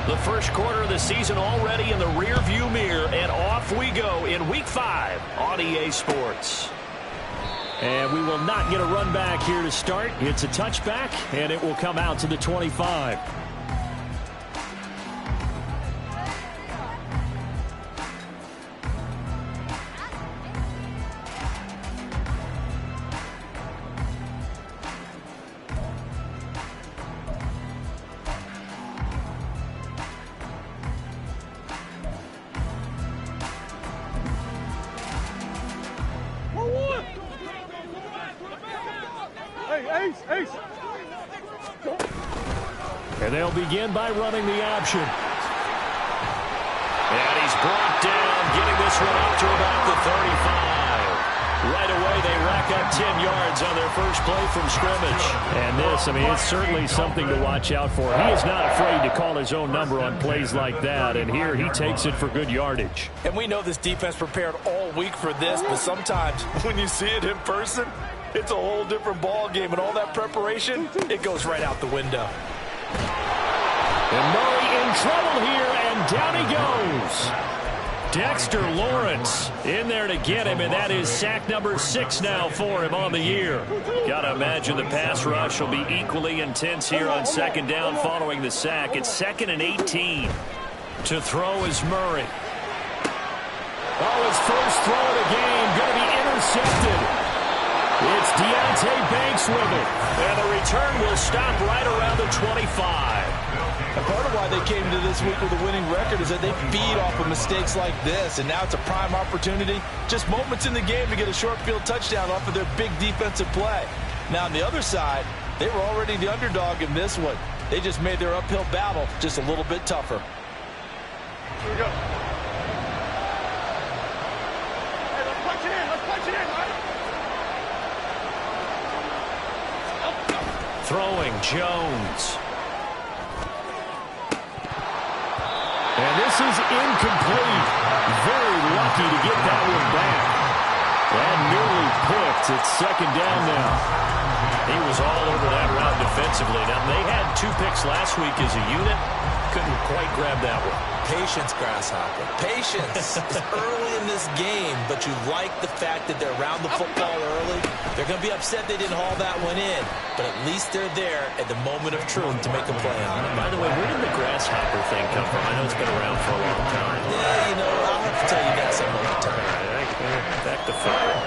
The first quarter of the season already in the rearview mirror, and off we go in Week 5 on EA Sports. And we will not get a run back here to start. It's a touchback, and it will come out to the 25. And they'll begin by running the option. And he's brought down, getting this one up to about the 35. Right away, they rack up 10 yards on their first play from scrimmage. And this, I mean, it's certainly something to watch out for. He is not afraid to call his own number on plays like that. And here he takes it for good yardage. And we know this defense prepared all week for this, but sometimes when you see it in person, it's a whole different ball game. And all that preparation, it goes right out the window. And Murray in trouble here, and down he goes. Dexter Lawrence in there to get him, and that is sack number 6 now for him on the year. Got to imagine the pass rush will be equally intense here on second down following the sack. It's 2nd and 18. To throw is Murray. Oh, his first throw of the game going to be intercepted. It's Deontay Banks with it. And the return will stop right around the 25. And part of why they came into this week with a winning record is that they feed off of mistakes like this. And now it's a prime opportunity, just moments in the game to get a short field touchdown off of their big defensive play. Now on the other side, they were already the underdog in this one. They just made their uphill battle just a little bit tougher. Here we go. Hey, let's punch it in. Let's punch it in, right? Throwing Jones. And this is incomplete. Very lucky to get that one back. And nearly picked. It's second down now. He was all over that route defensively. Now, they had 2 picks last week as a unit. Couldn't quite grab that one. Patience, Grasshopper. Patience. It's early in this game, but you like the fact that they're around the football early. They're going to be upset they didn't haul that one in, but at least they're there at the moment of truth to make a play on it. By the way, where did the grasshopper thing come from? I know it's been around for a long time. Yeah, you know, I'll have to tell you that some other time. All right, back to fire.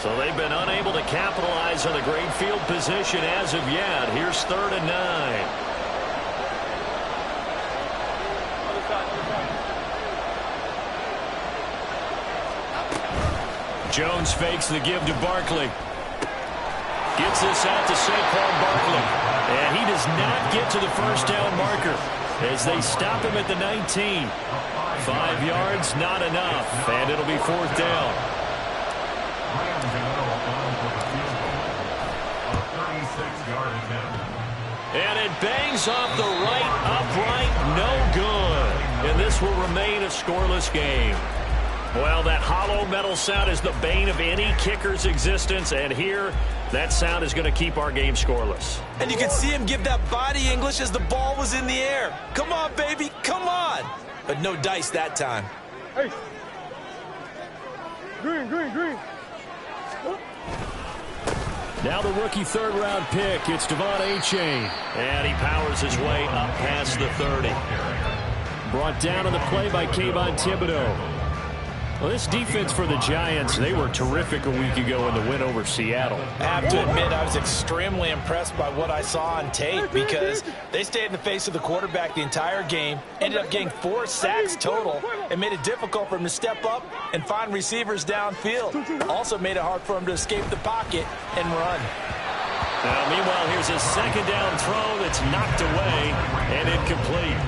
So they've been unable to capitalize on the great field position as of yet. Here's 3rd and 9. Jones fakes the give to Barkley. Gets this out to Saquon Barkley. And he does not get to the first down marker as they stop him at the 19. 5 yards, not enough. And it'll be 4th down. And it bangs off the right upright, no good. And this will remain a scoreless game. Well, that hollow metal sound is the bane of any kicker's existence, and here, that sound is going to keep our game scoreless. And you can see him give that body English as the ball was in the air. Come on, baby, come on. But no dice that time. Hey. Green, green, green. Now the rookie 3rd-round pick, it's Devon Achane. And he powers his way up past the 30. Brought down on the play by Kayvon Thibodeau. Well, this defense for the Giants, they were terrific a week ago in the win over Seattle. I have to admit, I was extremely impressed by what I saw on tape because they stayed in the face of the quarterback the entire game, ended up getting 4 sacks total, and made it difficult for him to step up and find receivers downfield. Also made it hard for him to escape the pocket and run. Now, meanwhile, here's a second down throw that's knocked away and incomplete.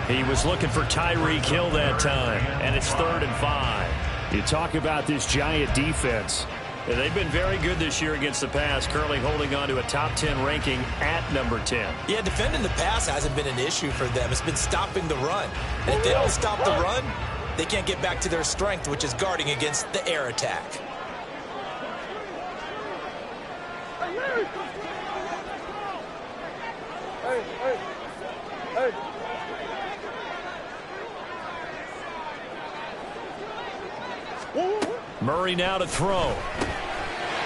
He was looking for Tyreek Hill that time, and it's 3rd and 5. You talk about this Giant defense. Yeah, they've been very good this year against the pass, currently holding on to a top 10 ranking at number 10. Yeah, defending the pass hasn't been an issue for them. It's been stopping the run. And if they don't stop the run, they can't get back to their strength, which is guarding against the air attack. Hey. Murray now to throw.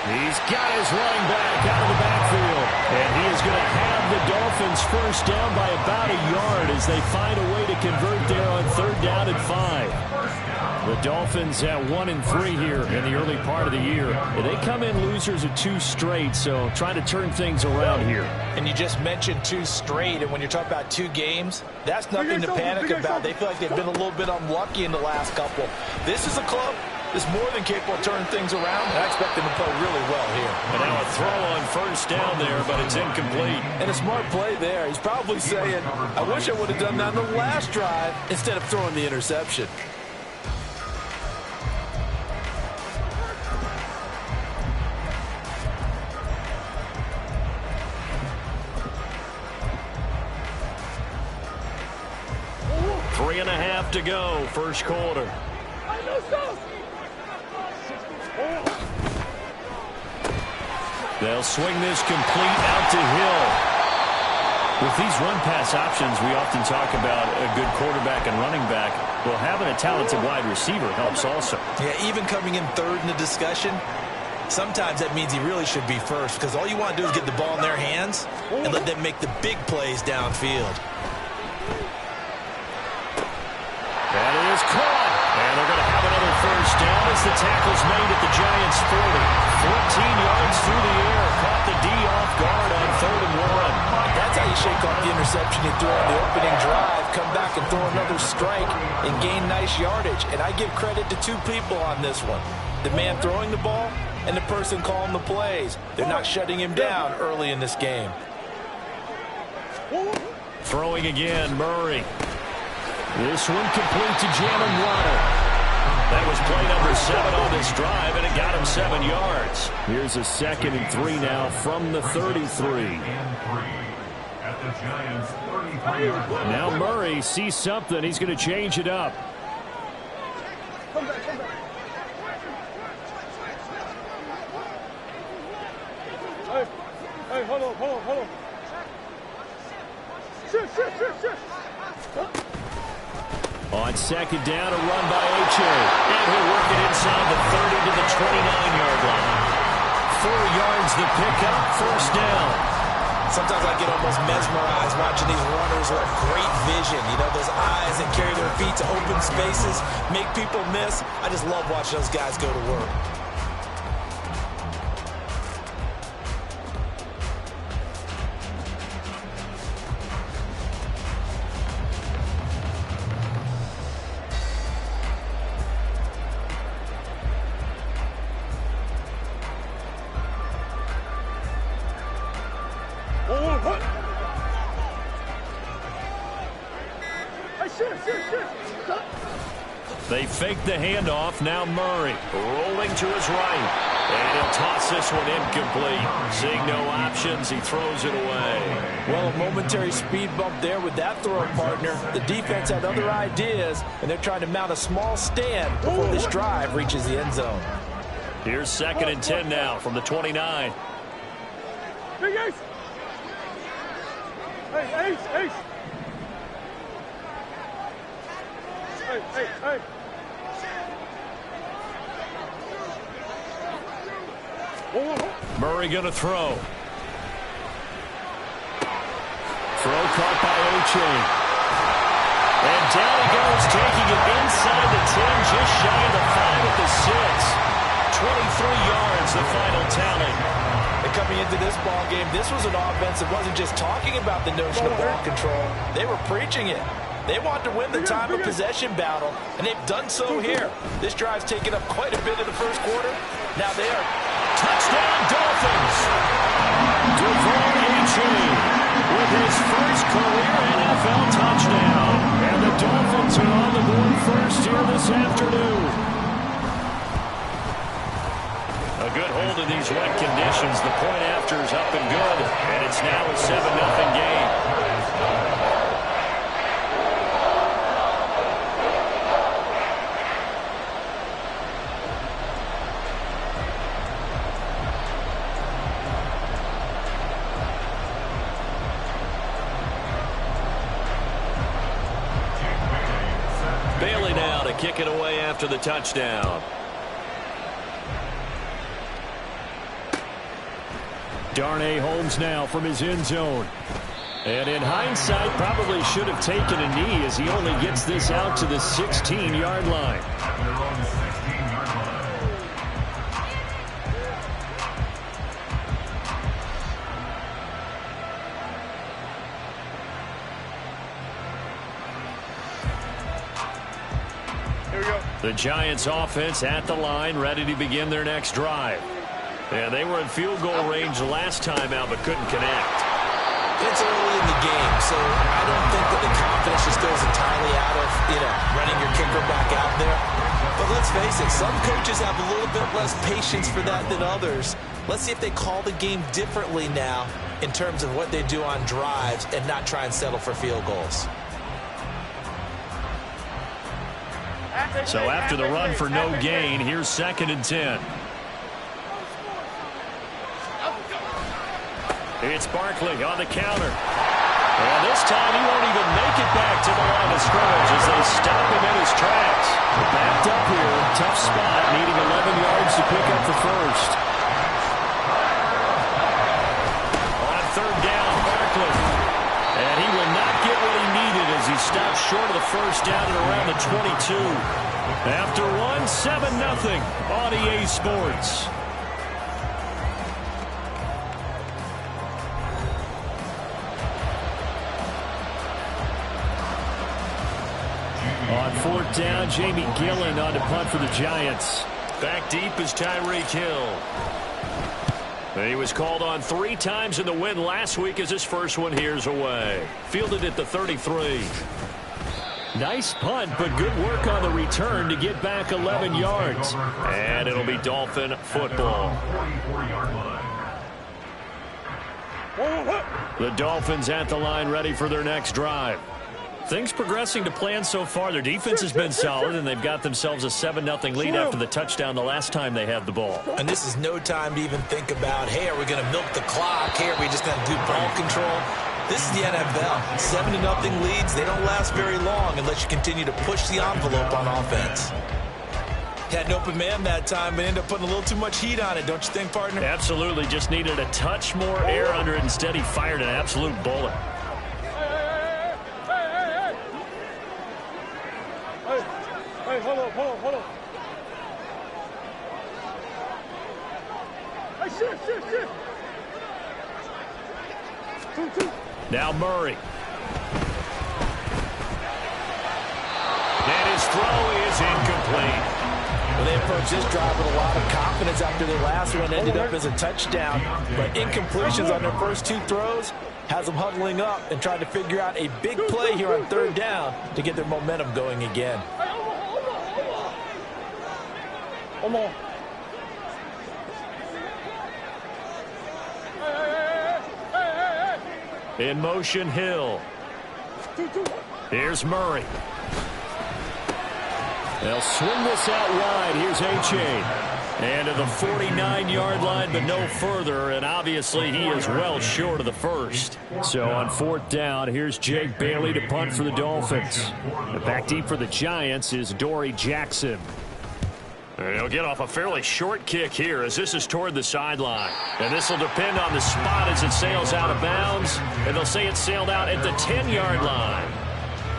He's got his running back out of the backfield. And he is going to have the Dolphins first down by about a yard as they find a way to convert there on 3rd down and 5. The Dolphins at 1-3 here in the early part of the year. They come in losers of 2 straight, so trying to turn things around here. And you just mentioned 2 straight, and when you're talking about 2 games, that's nothing to panic about. They feel like they've been a little bit unlucky in the last couple. This is a club that's more than capable of turning things around, and I expect them to play really well here. And now a throw on 1st down there, but it's incomplete. And a smart play there. He's probably saying, I wish I would have done that on the last drive instead of throwing the interception. Three and a half to go, first quarter. They'll swing this complete out to Hill. With these run-pass options, we often talk about a good quarterback and running back. Well, having a talented wide receiver helps also. Yeah, even coming in 3rd in the discussion, sometimes that means he really should be first, because all you want to do is get the ball in their hands and let them make the big plays downfield. That is caught. And they're going to have another first down as the tackle's made at the Giants' 40. 14 yards through the air. Caught the D off guard on 3rd and 1. That's how you shake off the interception you threw on the opening drive. Come back and throw another strike and gain nice yardage. And I give credit to 2 people on this one. The man throwing the ball and the person calling the plays. They're not shutting him down early in this game. Throwing again, Murray. This one complete to Jalen Waddle. That was play number 7 on this drive, and it got him 7 yards. Here's a 2nd and 3 now from the 33. Now Murray sees something. He's going to change it up. Come back. Hey, hold on. Shit. On 2nd down, a run by Oche. And he'll work it inside the 30 to the 29-yard line. 4 yards the pickup, first down. Sometimes I get almost mesmerized watching these runners who have great vision. You know, those eyes that carry their feet to open spaces, make people miss. I just love watching those guys go to work. They fake the handoff. Now Murray rolling to his right. And he'll toss this one incomplete. Seeing no options, he throws it away. Well, a momentary speed bump there with that throw, partner. The defense had other ideas, and they're trying to mount a small stand before this drive reaches the end zone. Here's 2nd and 10 now from the 29. Big Ace. Hey, Ace. Hey. Murray going to throw. Throw caught by Oche. And down he goes, taking it inside the 10, just shy of the 5 at the 6. 23 yards, the final tally. And coming into this ball game, this was an offense that wasn't just talking about the notion of ball control. They were preaching it. They want to win the time of possession battle, and they've done so here. This drive's taken up quite a bit in the first quarter. Now they are. Touchdown, Dolphins! Devon Achane with his first career NFL touchdown. And the Dolphins are on the board first here this afternoon. A good hold in these wet conditions. The point after is up and good, and it's now a 7-0 game. Bailey now to kick it away after the touchdown. Darnay Holmes now from his end zone. And in hindsight, probably should have taken a knee as he only gets this out to the 16-yard line. Here we go. The Giants offense at the line, ready to begin their next drive. Yeah, they were in field goal range last time out, but couldn't connect. It's early in the game, so I don't think that the confidence just goes entirely out of, running your kicker back out there. But let's face it, some coaches have a little bit less patience for that than others. Let's see if they call the game differently now in terms of what they do on drives and not try and settle for field goals. So after the run for no gain, here's 2nd and 10. It's Barkley on the counter. And this time he won't even make it back to the line of scrimmage as they stop him in his tracks. Backed up here, tough spot, needing 11 yards to pick up the first. On 3rd down, Barkley. And he will not get what he needed as he stops short of the first down at around the 22. After 7-0 on EA Sports. On 4th down, Jamie Gillen on to punt for the Giants. Back deep is Tyreek Hill. He was called on 3 times in the win last week as his first one here's away. Fielded at the 33. Nice punt, but good work on the return to get back 11 yards. And it'll be Dolphin football. The Dolphins at the line ready for their next drive. Things progressing to plan so far. Their defense has been solid, and they've got themselves a 7-0 lead after the touchdown the last time they had the ball. And this is no time to even think about, hey, are we going to milk the clock? Hey, are we just going to do ball control? This is the NFL. 7-0 leads, they don't last very long unless you continue to push the envelope on offense. Had an open man that time, but ended up putting a little too much heat on it, don't you think, partner? Absolutely. Just needed a touch more air under it. Instead, he fired an absolute bullet. Hey, hold on. Hey, shift. 2. Now Murray. And his throw is incomplete. Well, they approached this drive with a lot of confidence after their last one ended up as a touchdown. But incompletions on their first 2 throws has them huddling up and trying to figure out a big play here on 3rd down to get their momentum going again. Hold on. Hey. In motion, Hill. 2. Here's Murray. They'll swing this out wide. Here's H.A. And to the 49-yard line, but no further. And obviously, he is well short of the first. So on 4th down, here's Jake Bailey to punt for the Dolphins. And back deep for the Giants is Dory Jackson. And he'll get off a fairly short kick here as this is toward the sideline. And this will depend on the spot as it sails out of bounds. And they'll say it sailed out at the 10-yard line.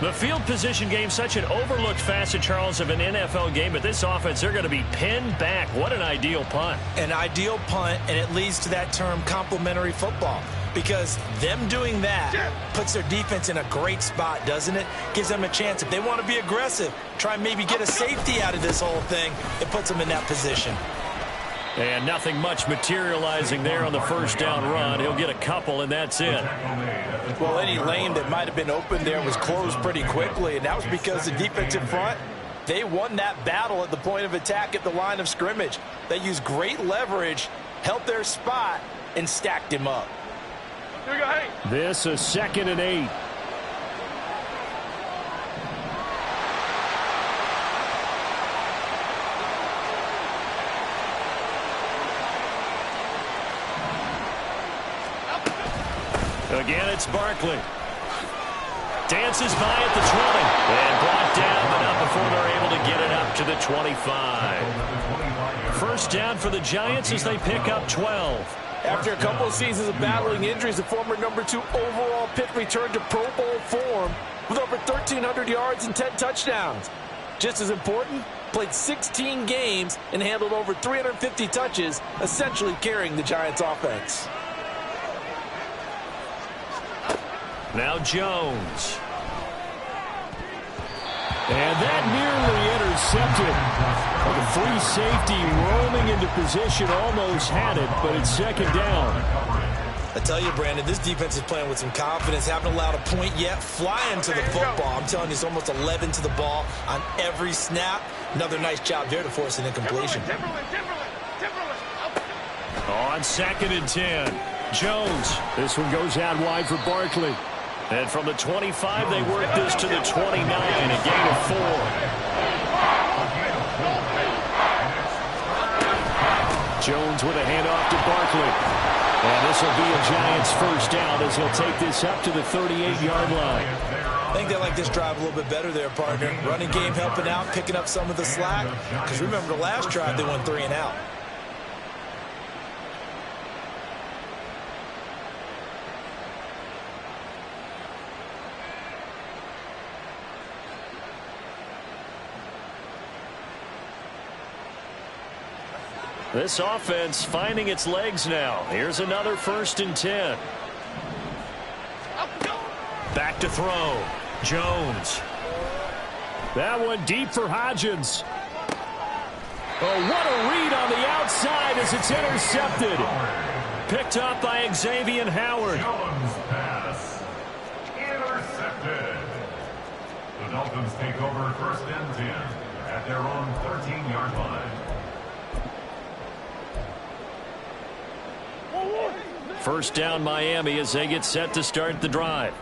The field position game, such an overlooked facet, Charles, of an NFL game. But this offense, they're going to be pinned back. What an ideal punt. An ideal punt, and it leads to that term complementary football. Because them doing that puts their defense in a great spot, doesn't it? Gives them a chance. If they want to be aggressive, try and maybe get a safety out of this whole thing, it puts them in that position. And nothing much materializing there on the first down run. He'll get a couple, and that's it. Well, any lane that might have been open there was closed pretty quickly, and that was because the defense in front They won that battle at the point of attack at the line of scrimmage. They used great leverage, held their spot, and stacked him up. This is 2nd and 8. Again, it's Barkley. Dances by at the 20. And brought down, but not before they're able to get it up to the 25. First down for the Giants as they pick up 12. After a couple of seasons of battling injuries, the former #2 overall pick returned to Pro Bowl form with over 1,300 yards and 10 touchdowns. Just as important, played 16 games and handled over 350 touches, essentially carrying the Giants' offense. Now Jones. And that nearly intercepted. The free safety roaming into position, almost had it, but it's 2nd down. I tell you, Brandon, this defense is playing with some confidence. Haven't allowed a point yet. Flying to the football. I'm telling you, it's almost 11 to the ball on every snap. Another nice job there to force an incompletion. On 2nd and 10. Jones. This one goes out wide for Barkley. And from the 25, they work this to the 29, a gain of 4. Jones with a handoff to Barkley. And this will be a Giants first down as he'll take this up to the 38-yard line. I think they like this drive a little bit better there, partner. Running game helping out, picking up some of the slack. Because remember the last drive, they went 3 and out. This offense finding its legs now. Here's another 1st and 10. Back to throw. Jones. That one deep for Hodgins. Oh, what a read on the outside as it's intercepted. Picked up by Xavier Howard. Jones pass. Intercepted. The Dolphins take over 1st and 10 at their own 13-yard line. First down Miami as they get set to start the drive.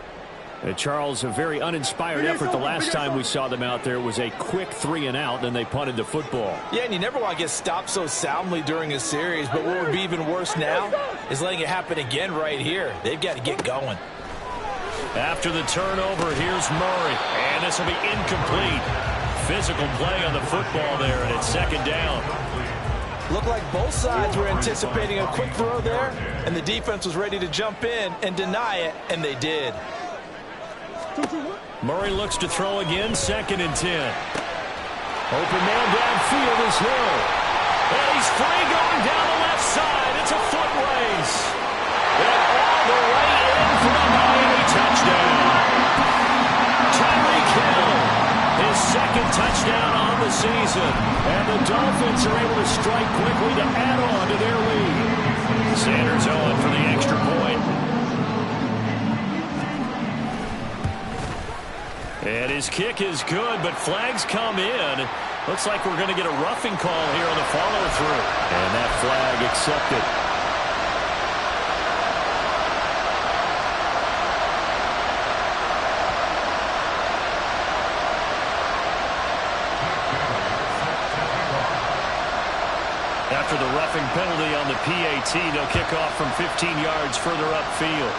Charles, a very uninspired effort the last time we saw them out there. It was a quick 3 and out, then they punted the football. Yeah, and you never want to get stopped so soundly during a series, but what would be even worse now is letting it happen again right here. They've got to get going. After the turnover, here's Murray, and this will be incomplete. Physical play on the football there, and it's 2nd down. Looked like both sides were anticipating a quick throw there, and the defense was ready to jump in and deny it, and they did. Murray looks to throw again, 2nd and 10. Open man downfield is Hill. And he's free going down the left side. It's a foot race. And all the way in for the Miami touchdown. Tyreek Hill, his 2nd touchdown on the season. And the Dolphins are able to strike quickly to add on to their lead. Sanders on for the extra point. And his kick is good, but flags come in. Looks like we're going to get a roughing call here on the follow-through. And that flag accepted. After the roughing penalty on the PAT, they'll kick off from 15 yards further upfield.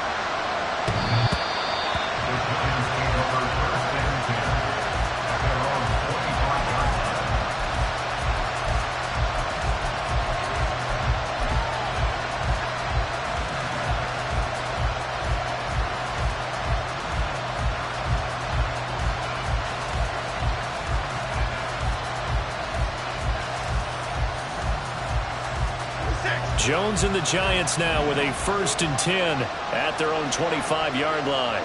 Jones and the Giants now with a 1st and 10 at their own 25-yard line.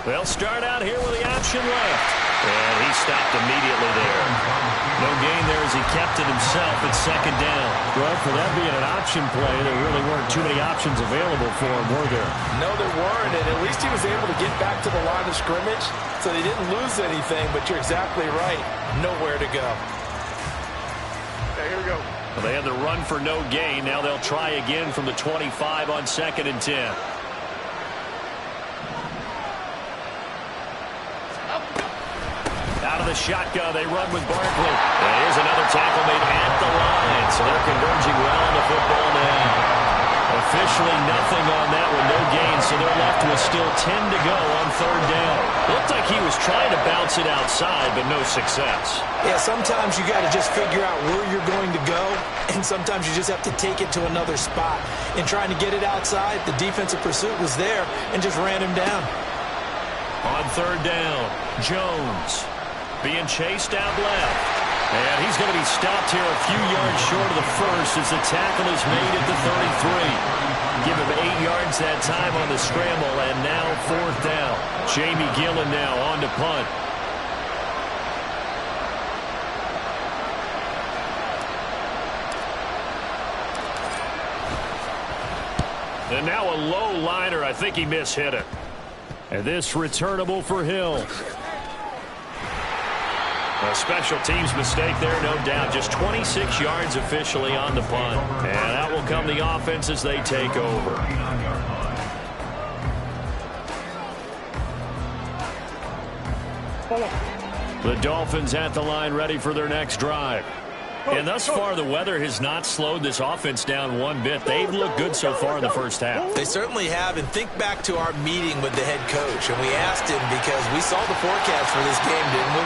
They'll start out here with the option left. And he stopped immediately there. No gain there as he kept it himself at second down. Well, for that being an option play, there really weren't too many options available for him, were there? No, there weren't, and at least he was able to get back to the line of scrimmage, so they didn't lose anything, but you're exactly right. Nowhere to go. Okay, here we go. Well, they had the run for no gain. Now they'll try again from the 25 on 2nd and 10. Out of the shotgun, they run with Barkley. And here's another tackle made at the line. So they're converging well on the football now. Officially nothing on that one, no gain. So they're left with still 10 to go on 3rd down. Looked like he was trying to bounce it outside, but no success. Yeah, sometimes you got to just figure out where you're going to go, and sometimes you just have to take it to another spot. In trying to get it outside, the defensive pursuit was there and just ran him down. On 3rd down, Jones being chased out left. And he's going to be stopped here a few yards short of the first as the tackle is made at the 33. Give him 8 yards that time on the scramble, and now 4th down. Jamie Gillen now on to punt. And now a low liner. I think he mishit it. And this returnable for Hill. A special teams mistake there, no doubt. Just 26 yards officially on the punt. And that will come the offense as they take over. The Dolphins at the line ready for their next drive. And thus far, the weather has not slowed this offense down one bit. They've looked good so far in the first half. They certainly have, and think back to our meeting with the head coach, and we asked him because we saw the forecast for this game, didn't we?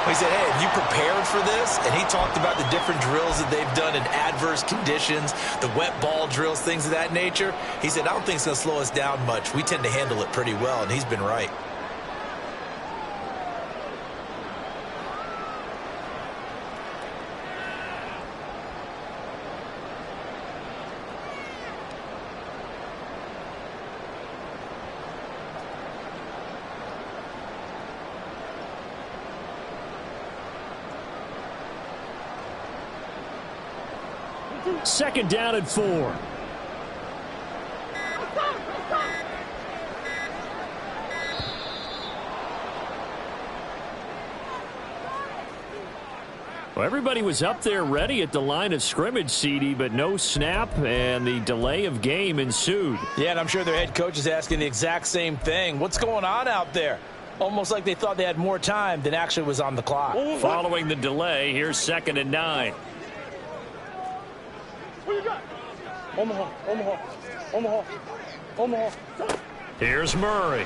We said, hey, have you prepared for this? And he talked about the different drills that they've done in adverse conditions, the wet ball drills, things of that nature. He said, I don't think it's going to slow us down much. We tend to handle it pretty well, and he's been right. Second down and 4. Well, everybody was up there ready at the line of scrimmage, CD, but no snap, and the delay of game ensued. Yeah, and I'm sure their head coach is asking the exact same thing. What's going on out there? Almost like they thought they had more time than actually was on the clock. Following the delay, here's 2nd and 9. Who you got? Omaha, Omaha, Omaha, Omaha. Here's Murray.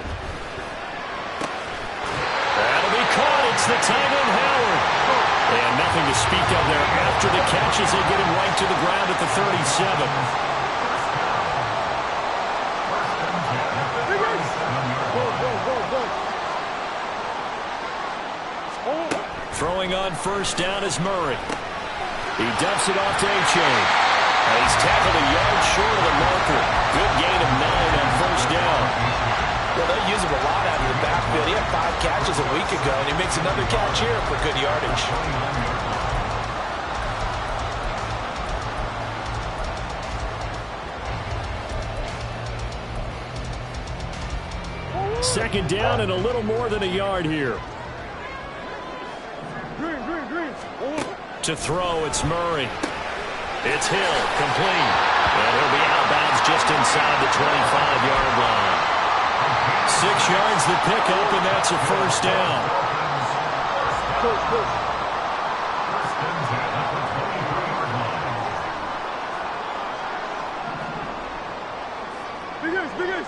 That'll be caught. It's the tight end, Howard. And nothing to speak of there after the catch as they get him right to the ground at the 37. Throwing on 1st down is Murray. He dumps it off to A-Chain. He's tackled a yard short of the marker. Good gain of 9 on 1st down. Well, they use him a lot out of the backfield. He had 5 catches a week ago, and he makes another catch here for good yardage. Second down and a little more than a yard here. Green, green, green. To throw, it's Murray. It's Hill, complete. And he'll be outbounds just inside the 25-yard line. 6 yards the pickup, and that's a 1st down. Big ace, big ace.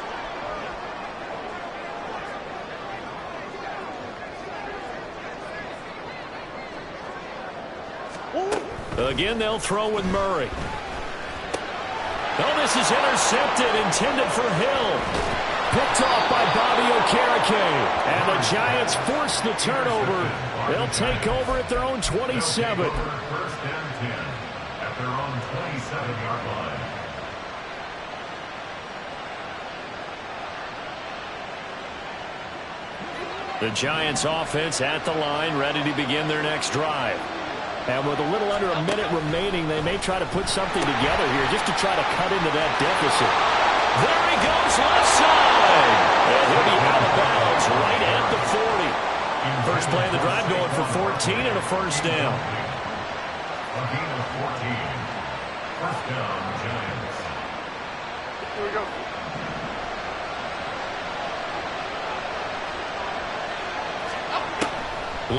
Again, they'll throw with Murray. Oh, this is intercepted, intended for Hill. Picked off by Bobby Okereke. And the Giants force the turnover. They'll take over at their own 27. 1st and 10 at their own 27-yard line. The Giants offense at the line, ready to begin their next drive. And with a little under a minute remaining, they may try to put something together here just to try to cut into that deficit. There he goes, left side. And he'll be out of bounds right at the 40. First play of the drive going for 14 and a first down. A gain of 14. First down, Giants. Here we go.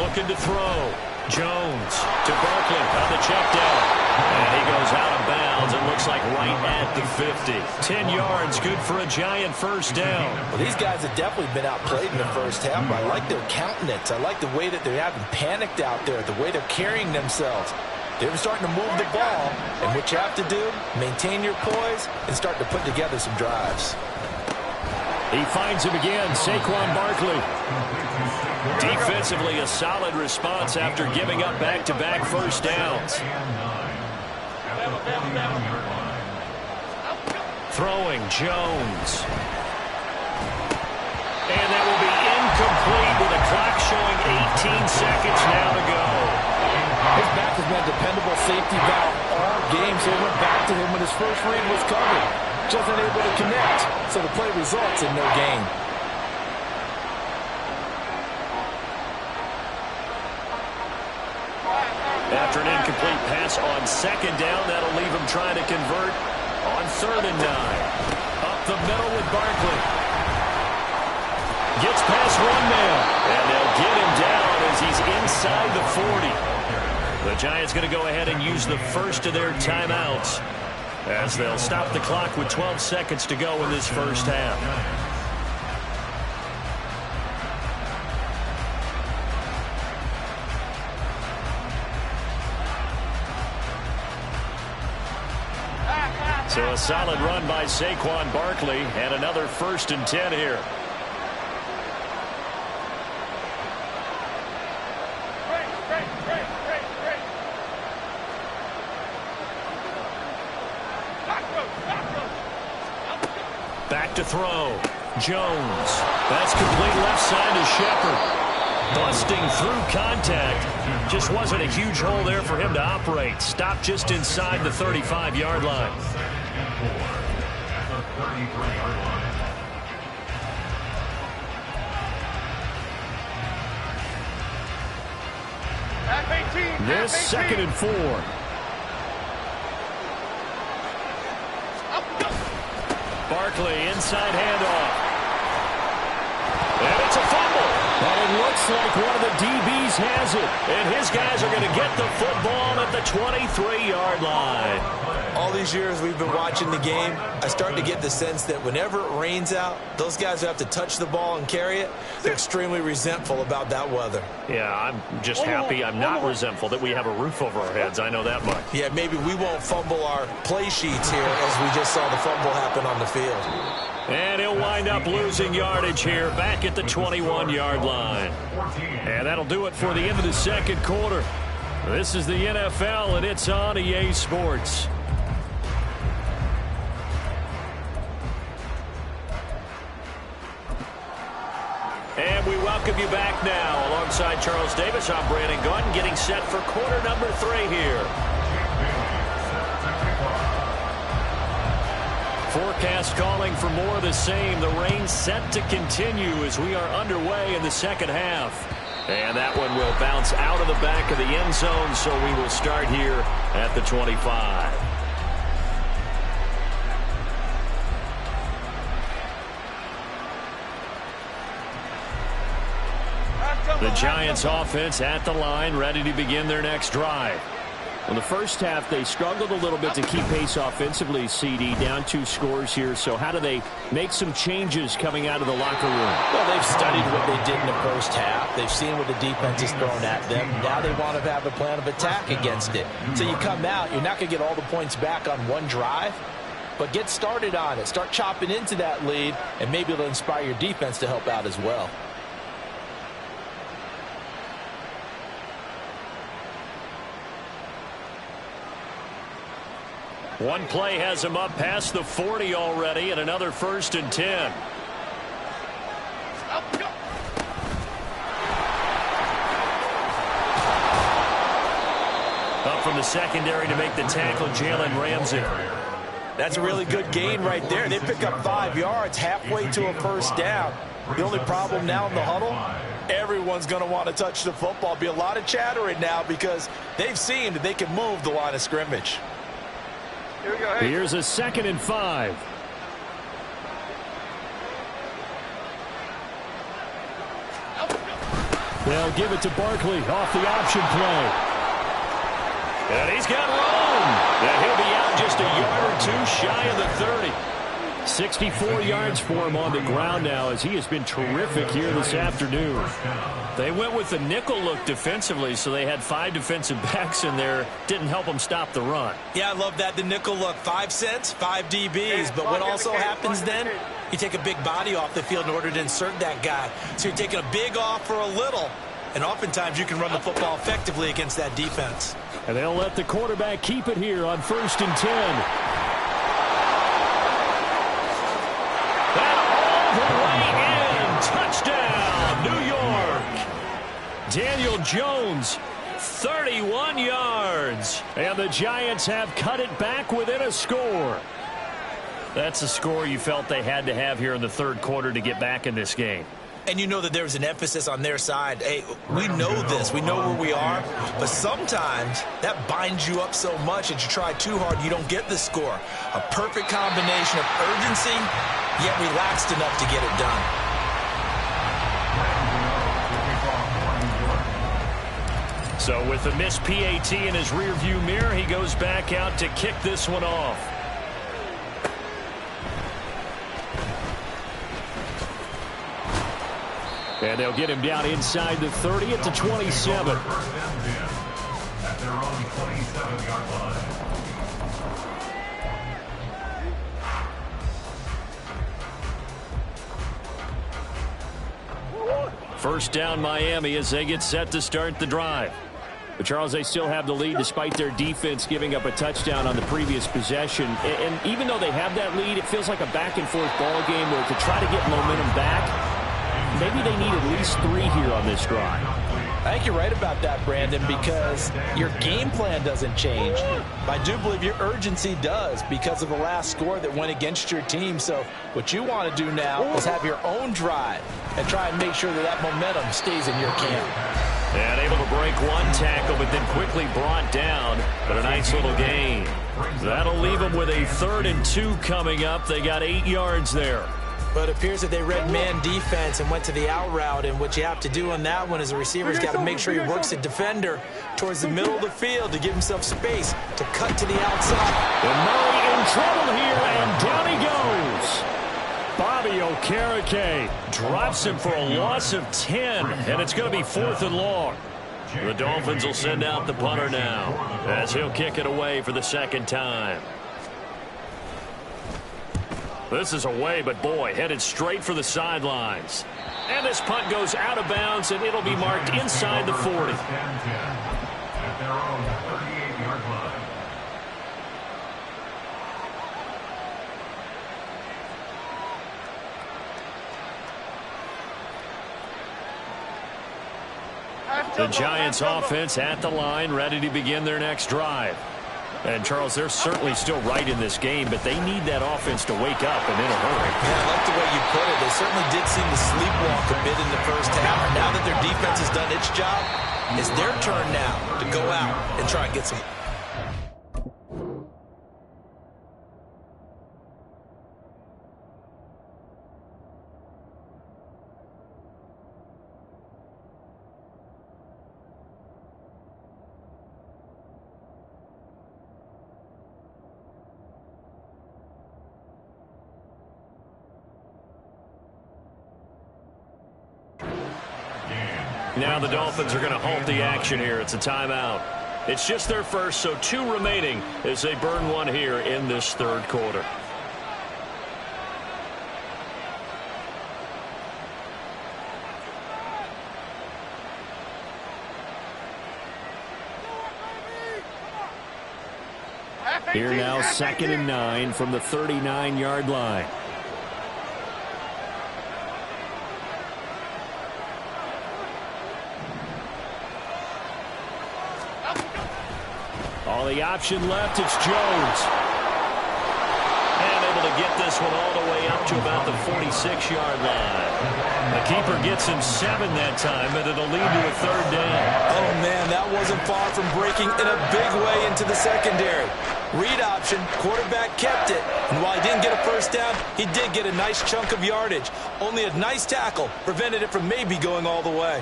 Looking to throw. Jones to Barkley on the check down. And he goes out of bounds. It looks like right at the 50. 10 yards, good for a Giant first down. Well, these guys have definitely been outplayed in the first half, but I like their countenance. I like the way that they haven't panicked out there, the way they're carrying themselves. They're starting to move the ball, and what you have to do, maintain your poise and start to put together some drives. He finds him again, Saquon Barkley. Defensively, a solid response after giving up back-to-back first downs. Throwing, Jones. And that will be incomplete with a clock showing 18 seconds now to go. His back has been a dependable safety valve all game, so it went back to him when his first read was covered. Just unable to connect, so the play results in no gain. After an incomplete pass on second down, that'll leave him trying to convert on 3rd and 9. Up the middle with Barkley. Gets past one man, and they'll get him down as he's inside the 40. The Giants going to go ahead and use the first of their timeouts as they'll stop the clock with 12 seconds to go in this first half. So a solid run by Saquon Barkley and another 1st and 10 here. Back to throw. Jones. That's complete left side to Shepard. Busting through contact. Just wasn't a huge hole there for him to operate. Stopped just inside the 35-yard line. This 2nd and 4. Barkley inside handoff. And it's a fumble. And it looks like one of the DBs has it. And his guys are going to get the football at the 23-yard line. All these years we've been watching the game, I start to get the sense that whenever it rains out, those guys who have to touch the ball and carry it, they're extremely resentful about that weather. Yeah, I'm just happy I'm not resentful that we have a roof over our heads. I know that much. Yeah, maybe we won't fumble our play sheets here as we just saw the fumble happen on the field. And he'll wind up losing yardage here back at the 21-yard line. And that'll do it for the end of the 2nd quarter. This is the NFL, and it's on EA Sports. And we welcome you back now. Alongside Charles Davis, I'm Brandon Gunn, getting set for quarter number 3 here. Forecast calling for more of the same. The rain set to continue as we are underway in the 2nd half. And that one will bounce out of the back of the end zone, so we will start here at the 25. The Giants offense at the line, ready to begin their next drive. In the first half, they struggled a little bit to keep pace offensively, CD, down 2 scores here. So how do they make some changes coming out of the locker room? Well, they've studied what they did in the first half. They've seen what the defense has thrown at them. Now they want to have a plan of attack against it. So you come out, you're not going to get all the points back on one drive, but get started on it. Start chopping into that lead, and maybe it'll inspire your defense to help out as well. One play has him up past the 40 already, and another 1st and 10. Up from the secondary to make the tackle, Jalen Ramsey. That's a really good gain right there. They pick up 5 yards halfway to a first down. The only problem now in the huddle, everyone's going to want to touch the football. Be a lot of chattering now because they've seen that they can move the line of scrimmage. Here we go. Hey. Here's a 2nd and 5. They'll give it to Barkley off the option play. And he's got room. And he'll be out just a yard or two shy of the 30. 64 yards for him on the ground now as he has been terrific here this afternoon. They went with the nickel look defensively, so they had 5 defensive backs in there. Didn't help them stop the run. Yeah, I love that. The nickel look, 5 cents, 5 DBs. But what also happens then, you take a big body off the field in order to insert that guy. So you're taking a big off for a little. And oftentimes you can run the football effectively against that defense. And they'll let the quarterback keep it here on 1st and 10. Touchdown, New York. Daniel Jones, 31 yards. And the Giants have cut it back within a score. That's a score you felt they had to have here in the 3rd quarter to get back in this game. And you know that there was an emphasis on their side. Hey, we know this. We know where we are. But sometimes that binds you up so much that you try too hard, you don't get the score. A perfect combination of urgency, yet relaxed enough to get it done. So with the missed PAT in his rearview mirror, he goes back out to kick this one off. And they'll get him down inside the 30 at the 27. At their own 27-yard line. First down Miami as they get set to start the drive. But, Charles, they still have the lead despite their defense giving up a touchdown on the previous possession. And even though they have that lead, it feels like a back-and-forth ball game where to try to get momentum back, maybe they need at least 3 here on this drive. I think you're right about that, Brandon, because your game plan doesn't change. I do believe your urgency does because of the last score that went against your team. So what you want to do now is have your own drive and try and make sure that that momentum stays in your camp. And able to break one tackle, but then quickly brought down. But a nice little gain. That'll leave them with a 3rd and 2 coming up. They got 8 yards there. But it appears that they read man defense and went to the out route. And what you have to do on that one is a receiver's got to make sure he works the defender towards the middle of the field to give himself space to cut to the outside. And Murray in trouble here, and down he goes. Bobby Okereke Drops him for a loss of 10, and it's going to be 4th and long. The Dolphins will send out the punter now as he'll kick it away for the 2nd time. This is away, but boy, headed straight for the sidelines. And this punt goes out of bounds, and it'll be marked inside the 40. At their own 38-yard line. The Giants offense at the line, ready to begin their next drive. And, Charles, they're certainly still right in this game, but they need that offense to wake up and in a hurry. Yeah, I like the way you put it. They certainly did seem to sleepwalk a bit in the first half. Now that their defense has done its job, it's their turn now to go out and try and get some. Now the Dolphins are going to halt the action here. It's a timeout. It's just their first, so 2 remaining as they burn one here in this 3rd quarter. Here now, 2nd and 9 from the 39-yard line. On the option left, it's Jones. And able to get this one all the way up to about the 46-yard line. The keeper gets him 7 that time, and it'll lead to a 3rd down. Oh, man, that wasn't far from breaking in a big way into the secondary. Read option, quarterback kept it, and while he didn't get a first down, he did get a nice chunk of yardage. Only a nice tackle prevented it from maybe going all the way.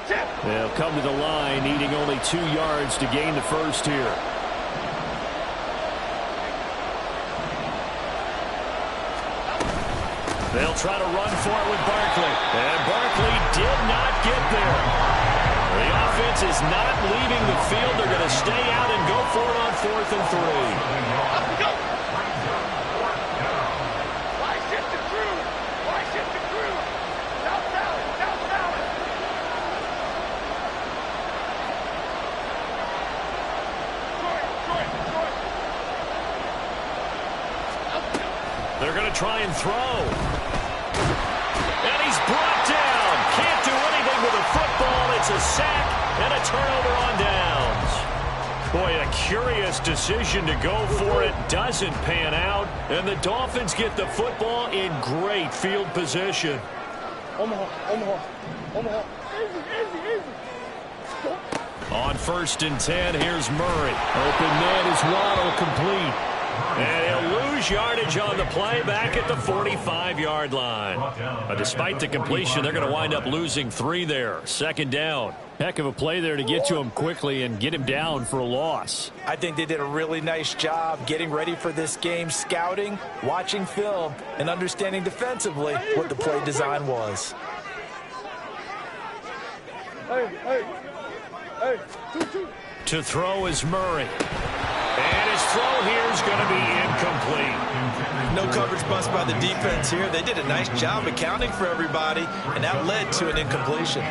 They'll come to the line, needing only 2 yards to gain the first here. They'll try to run for it with Barkley. And Barkley did not get there. The offense is not leaving the field. They're going to stay out and go for it on 4th and 3. They're going to try and throw. And he's brought down. Can't do anything with a football. It's a sack and a turnover on downs. Boy, a curious decision to go for it. Doesn't pan out. And the Dolphins get the football in great field position. On 1st and 10, here's Murray. Open man is Waddle, complete. And he'll lose yardage on the play back at the 45-yard line. Despite the completion, they're going to wind up losing 3 there. 2nd down. Heck of a play there to get to him quickly and get him down for a loss. I think they did a really nice job getting ready for this game, scouting, watching film, and understanding defensively what the play design was. To throw is Murray. And his throw here is going to be incomplete. No coverage bust by the defense here. They did a nice job accounting for everybody, and that led to an incompletion.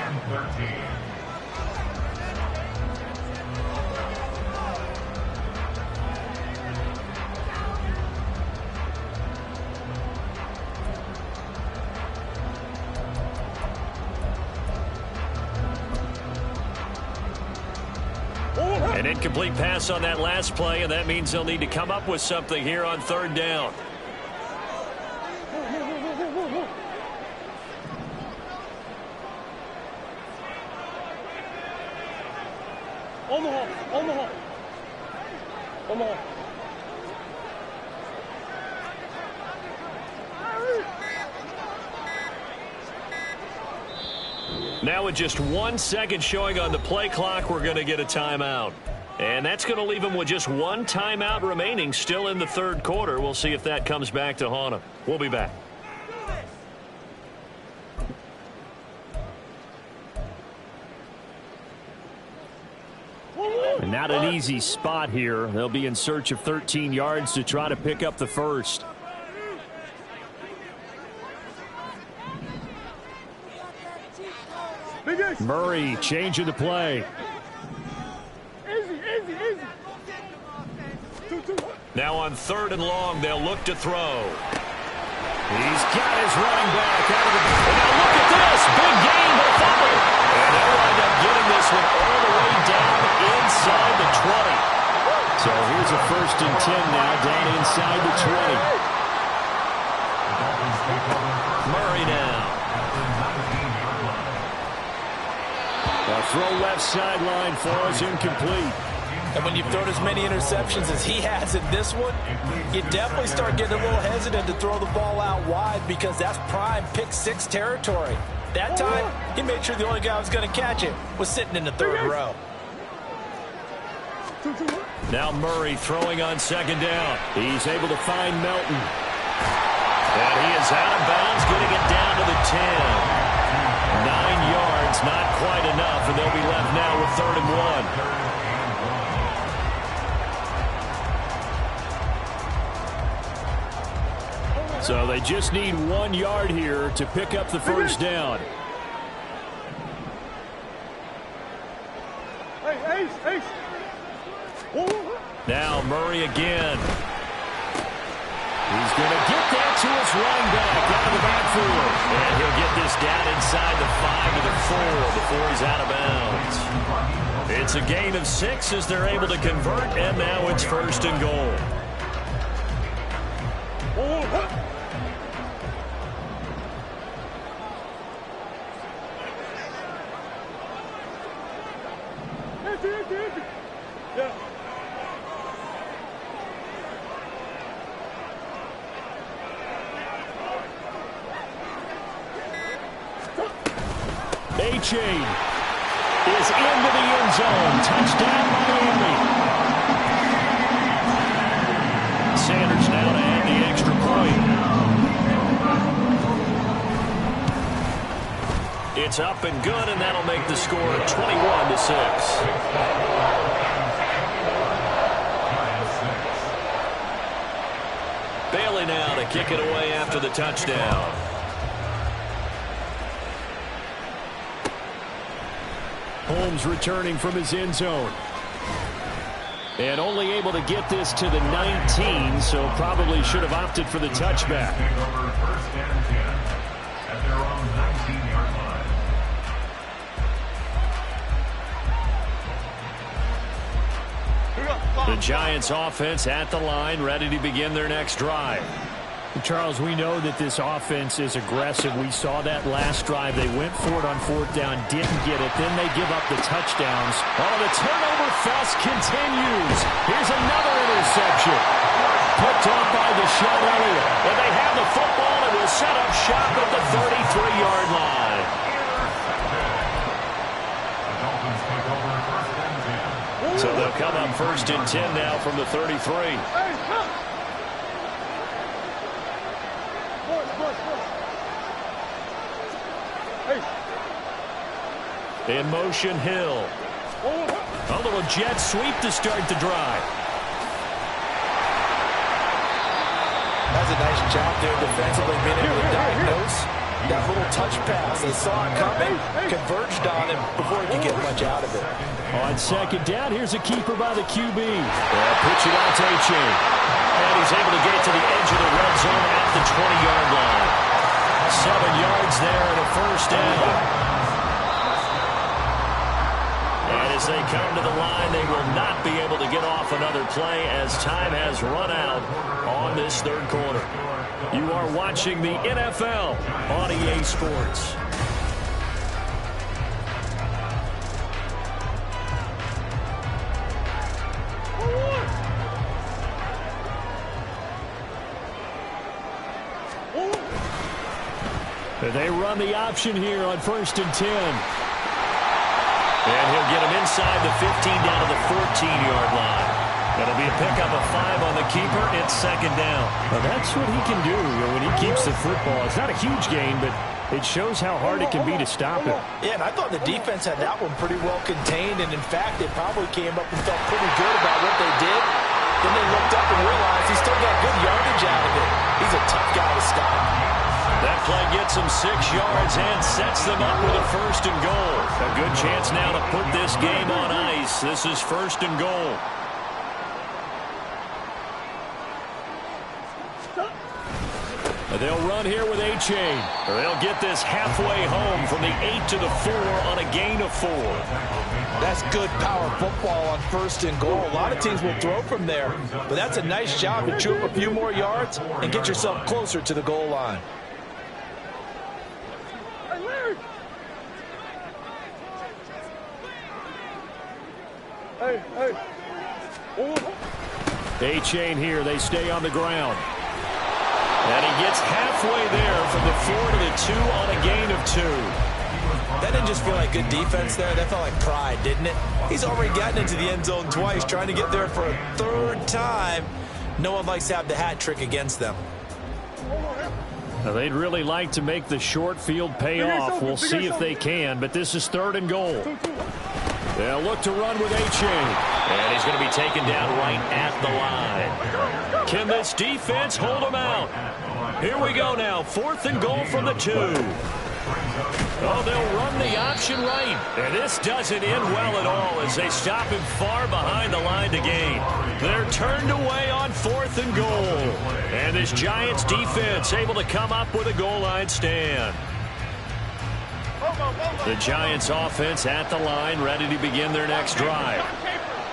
An incomplete pass on that last play, and that means they'll need to come up with something here on 3rd down. Now with just 1 second showing on the play clock, we're going to get a timeout. And that's going to leave them with just 1 timeout remaining still in the 3rd quarter. We'll see if that comes back to haunt them. We'll be back. And not an easy spot here. They'll be in search of 13 yards to try to pick up the first. Murray changing the play. Now on 3rd and long, they'll look to throw. He's got his running back out of the... And now look at this. Big gain, but a fumble. And they'll wind up getting this one all the way down inside the 20. So here's a 1st and 10 now, down inside the 20. Murray now. A throw left sideline for us, incomplete. And when you've thrown as many interceptions as he has in this one, you definitely start getting a little hesitant to throw the ball out wide because that's prime pick 6 territory. That time, he made sure the only guy who was going to catch it was sitting in the 3rd row. Now Murray throwing on 2nd down. He's able to find Melton. And he is out of bounds, getting it down to the 10. 9 yards, not quite enough, and they'll be left now with 3rd and 1. So they just need 1 yard here to pick up the first down. Now Murray again. He's going to get that to his running back out of the backfield. And he'll get this down inside the 5 to the 4 before he's out of bounds. It's a gain of 6 as they're able to convert, and now it's 1st and goal. A-Chain is into the end zone. Touchdown, Miami. Sanders now to add the extra point. It's up and good, and that'll make the score 21 to 6. Bailey now to kick it away after the touchdown. Holmes returning from his end zone. And only able to get this to the 19, so probably should have opted for the touchback. The Giants offense at the line, ready to begin their next drive. Charles, we know that this offense is aggressive. We saw that last drive. They went for it on 4th down, didn't get it. Then they give up the touchdowns. Oh, the turnover fest continues. Here's another interception. Picked off by Deshaun Elliott. And they have the football and will set up shop at the 33-yard line. So they'll come up 1st and 10 now from the 33. In motion, Hill. A little jet sweep to start the drive. That's a nice job there defensively, being able to diagnose that little touch pass. They saw it coming, converged on him before he could get much out of it. On 2nd down, here's a keeper by the QB. Pitch it out to A-Chain. And he's able to get it to the edge of the red zone at the 20-yard line. 7 yards there and a 1st down. As they come to the line, they will not be able to get off another play as time has run out on this 3rd quarter. You are watching the NFL on EA Sports. They run the option here on 1st and 10. And he'll get him inside the 15 down to the 14-yard line. That'll be a pickup of 5 on the keeper. It's 2nd down. Well, that's what he can do when he keeps the football. It's not a huge gain, but it shows how hard it can be to stop him. Yeah, and I thought the defense had that one pretty well contained. And, in fact, they probably came up and felt pretty good about what they did. Then they looked up and realized he still got good yardage out of it. He's a tough guy to stop. That play gets him 6 yards and sets them up with a 1st and goal. A good chance now to put this game on ice. This is 1st and goal. They'll run here with A-Chain. They'll get this halfway home from the 8 to the 4 on a gain of 4. That's good power football on 1st and goal. A lot of teams will throw from there, but that's a nice job to chew up a few more yards and get yourself closer to the goal line. A-Chain here. They stay on the ground. And he gets halfway there from the 4 to the 2 on a gain of 2. That didn't just feel like good defense there. That felt like pride, didn't it? He's already gotten into the end zone twice, trying to get there for a 3rd time. No one likes to have the hat trick against them. Now, they'd really like to make the short field pay off. We'll see if they can, but this is 3rd and goal. They'll look to run with A-Chain. And he's going to be taken down right at the line. Can this defense hold him out? Here we go now. 4th and goal from the 2. Oh, they'll run the option right. And this doesn't end well at all as they stop him far behind the line to gain. They're turned away on 4th and goal. And this Giants defense able to come up with a goal line stand. The Giants offense at the line, ready to begin their next drive.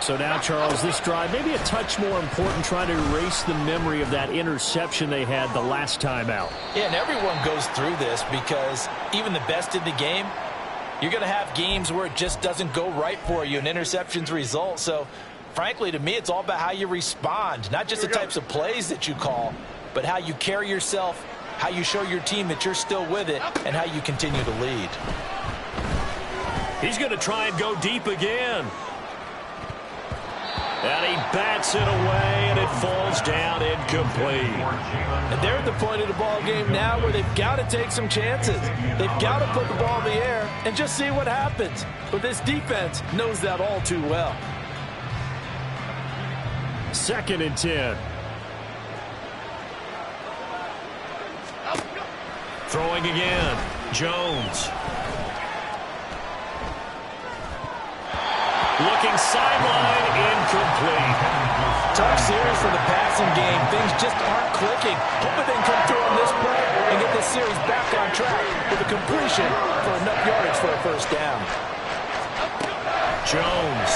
So now, Charles, this drive maybe a touch more important, trying to erase the memory of that interception they had the last time out. Yeah, and everyone goes through this because even the best in the game, you're going to have games where it just doesn't go right for you and interceptions result. So, frankly, to me, it's all about how you respond, not just the types of plays that you call, but how you carry yourself, how you show your team that you're still with it, and how you continue to lead. He's going to try and go deep again. And he bats it away, and it falls down incomplete. And they're at the point of the ball game now where they've got to take some chances. They've got to put the ball in the air and just see what happens. But this defense knows that all too well. 2nd and 10. Throwing again. Jones. Looking sideline, incomplete. Tough series for the passing game. Things just aren't clicking. Hoping they can come through on this play and get this series back on track with a completion for enough yardage for a first down. Jones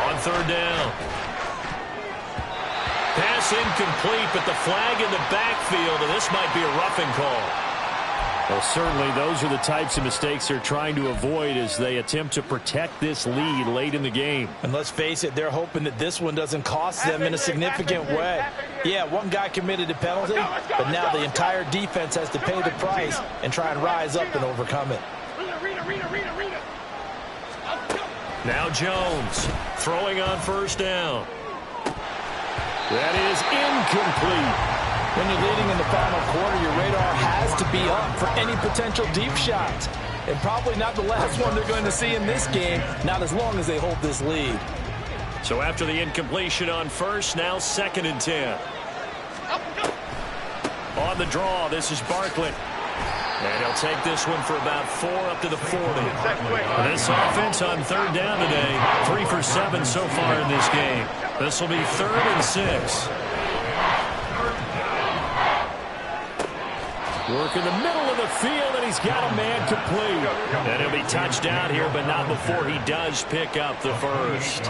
on 3rd down. Pass incomplete, but the flag in the backfield, and this might be a roughing call. Well, certainly those are the types of mistakes they're trying to avoid as they attempt to protect this lead late in the game. And let's face it, they're hoping that this one doesn't cost them in a significant way. Yeah, one guy committed a penalty, but now the entire defense has to pay the price and try and rise up and overcome it. Now Jones throwing on 1st down. That is incomplete. When you're leading in the final quarter, your radar has to be up for any potential deep shots. And probably not the last one they're going to see in this game, not as long as they hold this lead. So after the incompletion on 1st, now 2nd and 10. On the draw, this is Barkley. And he'll take this one for about 4 up to the 40. This offense on 3rd down today, 3 for 7 so far in this game. This will be 3rd and 6. Work in the middle of the field, and he's got a man complete. And he'll be touched down here, but not before he does pick up the first.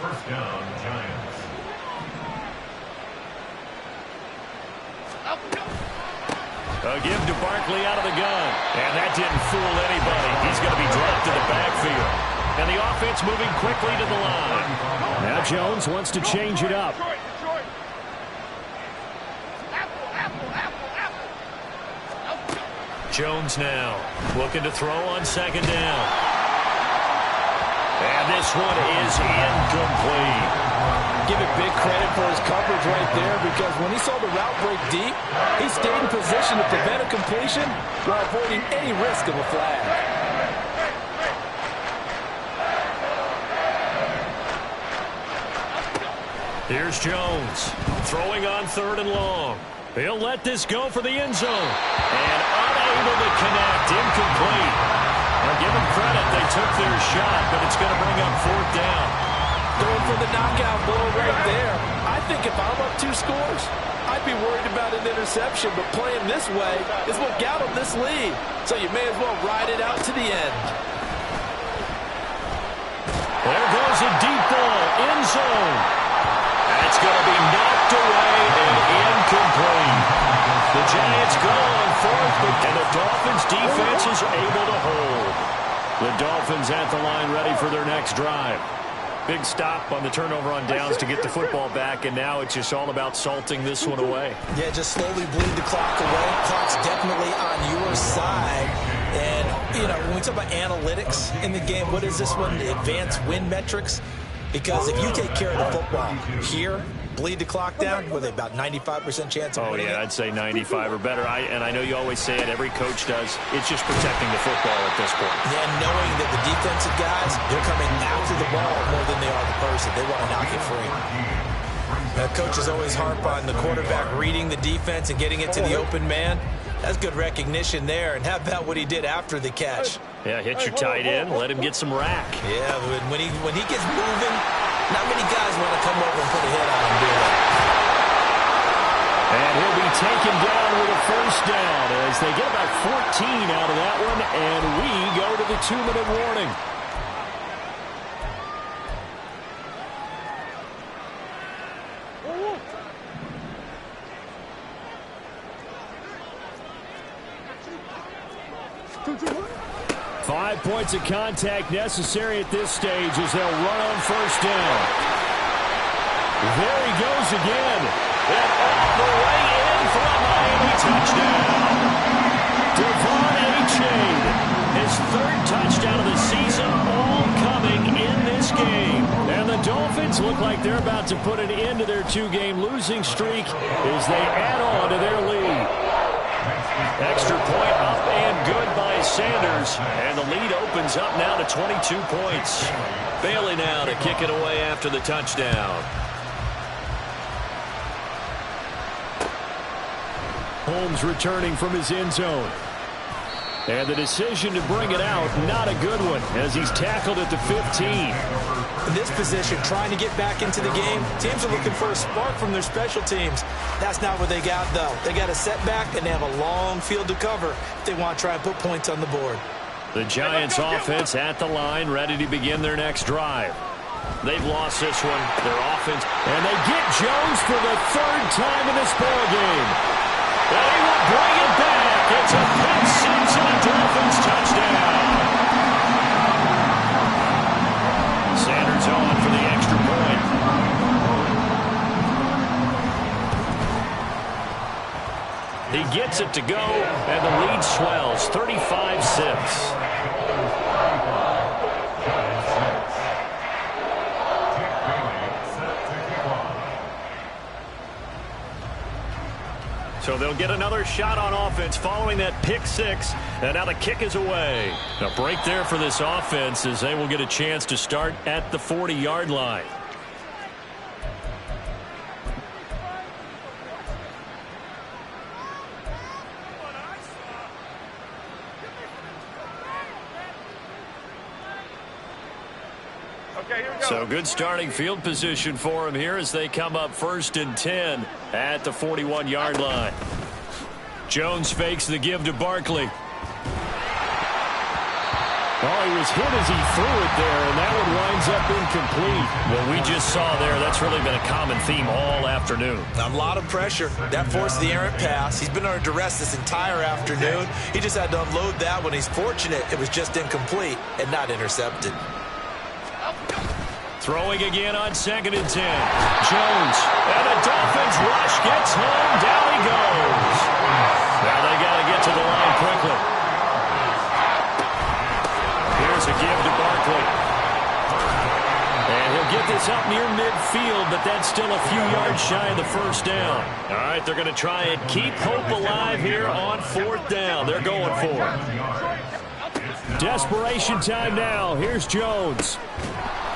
1st down, Giants. A give to Barkley out of the gun. And that didn't fool anybody. He's going to be dropped to the backfield. And the offense moving quickly to the line. Now Jones wants to change it up. Jones now looking to throw on 2nd down. And this one is incomplete. Give it big credit for his coverage right there because when he saw the route break deep, he stayed in position to prevent a completion while avoiding any risk of a flag. Here's Jones throwing on 3rd and long. He'll let this go for the end zone. And unable to connect. Incomplete. Now give them credit. They took their shot, but it's going to bring up 4th down. Going for the knockout blow right there. I think if I'm up 2 scores, I'd be worried about an interception, but playing this way is what got them this lead. So you may as well ride it out to the end. There goes a deep ball. End zone. It's going to be knocked away and incomplete. The Giants go on 4th, and the Dolphins defense is able to hold. The Dolphins at the line ready for their next drive. Big stop on the turnover on downs to get the football back, and now it's just all about salting this one away. Yeah, just slowly bleed the clock away. Clock's definitely on your side. And, you know, when we talk about analytics in the game, what is this one? The advanced win metrics? Because if you take care of the football here, bleed the clock down with about 95% chance of winning. Oh, yeah, I'd say 95 or better. And I know you always say it, every coach does. It's just protecting the football at this point. Yeah, knowing that the defensive guys, they're coming after the ball more than they are the person. They want to knock it free. Coaches always harp on the quarterback reading the defense and getting it to the open man. That's good recognition there. And how about what he did after the catch? Yeah, hit your tight end, let him get some rack. Yeah, when he gets moving, not many guys want to come over and put a hit on him, do they? And he'll be taken down with a first down as they get about 14 out of that one, and we go to the 2-minute warning. Five points of contact necessary at this stage as they'll run on first down. There he goes again. And all the way in for a Miami touchdown. Devon A-Chain, his third touchdown of the season, all coming in this game. And the Dolphins look like they're about to put an end to their 2-game losing streak as they add on to their lead. Extra point up and good by Sanders. And the lead opens up now to 22 points. Bailey now to kick it away after the touchdown. Holmes returning from his end zone. And the decision to bring it out, not a good one, as he's tackled at the 15. In this position, trying to get back into the game, teams are looking for a spark from their special teams. That's not what they got, though. They got a setback, and they have a long field to cover if they want to try and put points on the board. The Giants offense at the line, ready to begin their next drive. They've lost this one, their offense, and they get Jones for the third time in this ball game. They will bring it back. It's a pick six and a Dolphins touchdown. Sanders on for the extra point. He gets it to go, and the lead swells, 35-6. So they'll get another shot on offense following that pick six. And now the kick is away. A break there for this offense as they will get a chance to start at the 40-yard line. So good starting field position for him here as they come up 1st and 10 at the 41-yard line. Jones fakes the give to Barkley. Oh, he was hit as he threw it there, and that one winds up incomplete. What we just saw there, that's really been a common theme all afternoon. A lot of pressure. That forced the errant pass. He's been under duress this entire afternoon. He just had to unload that one. He's fortunate it was just incomplete and not intercepted. Throwing again on 2nd and 10. Jones. And the Dolphins rush gets home. Down he goes. Now they got to get to the line quickly. Here's a give to Barkley. And he'll get this up near midfield, but that's still a few yards shy of the first down. All right, they're going to try and keep hope alive here on 4th down. They're going for it. Desperation time now. Here's Jones.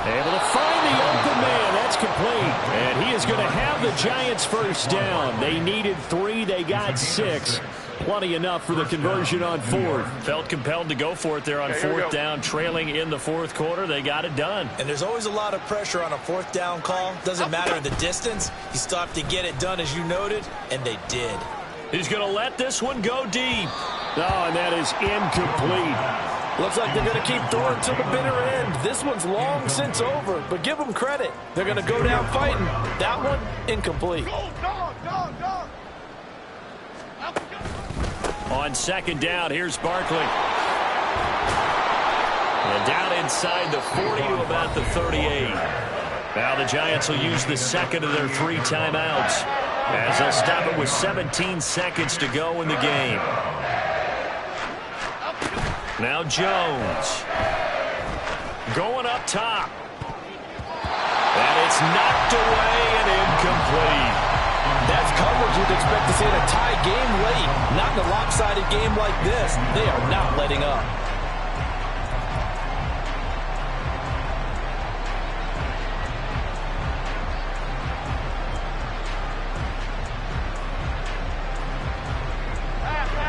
Able to find the open man. That's complete. And he is going to have the Giants first down. They needed 3. They got 6. Plenty enough for the conversion on 4th. Felt compelled to go for it there on 4th down. Trailing in the 4th quarter. They got it done. And there's always a lot of pressure on a 4th down call. Doesn't matter the distance. You stop to get it done, as you noted, and they did. He's going to let this one go deep. Oh, and that is incomplete. Looks like they're going to keep throwing to the bitter end. This one's long since over, but give them credit. They're going to go down fighting. That one, incomplete. On 2nd down, here's Barkley. And down inside the 40 to about the 38. Now the Giants will use the second of their 3 timeouts as they'll stop it with 17 seconds to go in the game. Now Jones. Going up top. And it's knocked away and incomplete. That's coverage you'd expect to see in a tie game late. Not in a lopsided game like this. They are not letting up.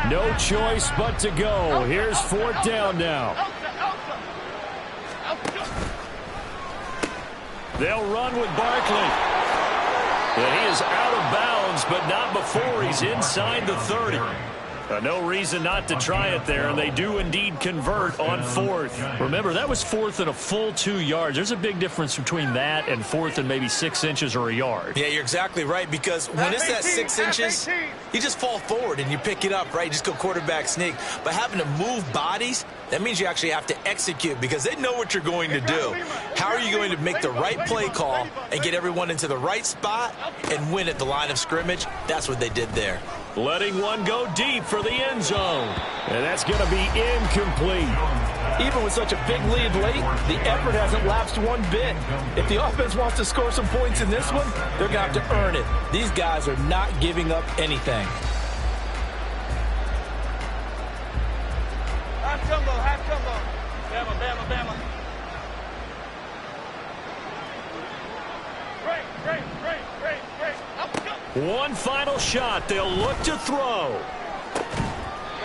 No choice but to go. Here's 4th down now. They'll run with Barkley. And he is out of bounds, but not before he's inside the 30. No reason not to try it there, and they do indeed convert on 4th. Remember, that was 4th and a full 2 yards. There's a big difference between that and 4th and maybe 6 inches or a yard. Yeah, you're exactly right, because when it's that 6 inches, you just fall forward and you pick it up, right? Just go quarterback sneak. But having to move bodies, that means you actually have to execute because they know what you're going to do. How are you going to make the right play call and get everyone into the right spot and win at the line of scrimmage? That's what they did there. Letting one go deep for the end zone. And that's going to be incomplete. Even with such a big lead late, the effort hasn't lapsed one bit. If the offense wants to score some points in this one, they're going to have to earn it. These guys are not giving up anything. Half jumbo, half jumbo. Bama, Bama, Bama. Great. One final shot. They'll look to throw.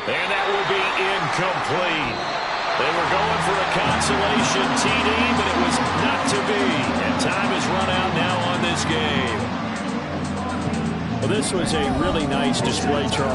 And that will be incomplete. They were going for a consolation TD, but it was not to be. And time has run out now on this game. Well, this was a really nice display, Charles.